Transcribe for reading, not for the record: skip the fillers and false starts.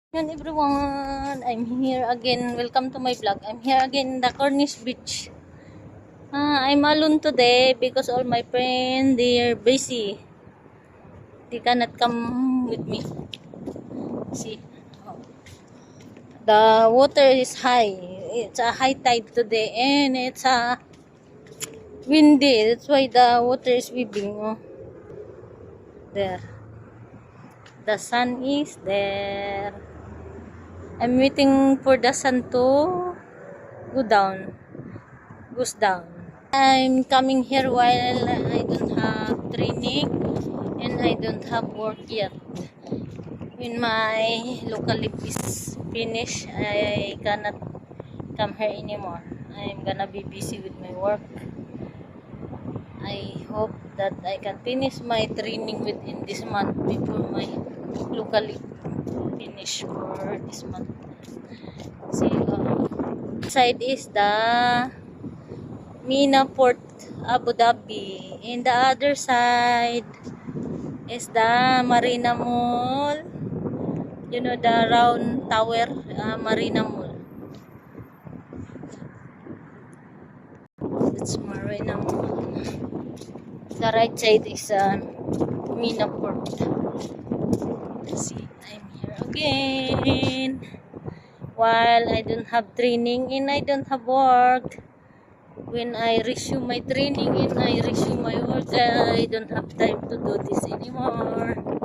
Yan everyone, I'm here again. Welcome to my vlog. I'm here again in the Cornish Beach. I'm alone today because all my friends, they're busy. They cannot come with me. See, the water is high. It's a high tide today and it's windy. That's why the water is weeping. Oh. There. The sun is there. I'm waiting for the sun to goes down. I'm coming here while I don't have training and I don't have work yet. When my local leave is finished, I cannot come here anymore. I'm gonna be busy with my work. I hope that I can finish my training within this month before my local leave finish for this month. See, side is the Mina Port, Abu Dhabi. In the other side is the Marina Mall. You know, the round tower, Marina Mall. It's Marina Mall. The right side is Mina Port. See, I'm here again. While I don't have training and I don't have work. When I resume my training and I resume my work, I don't have time to do this anymore.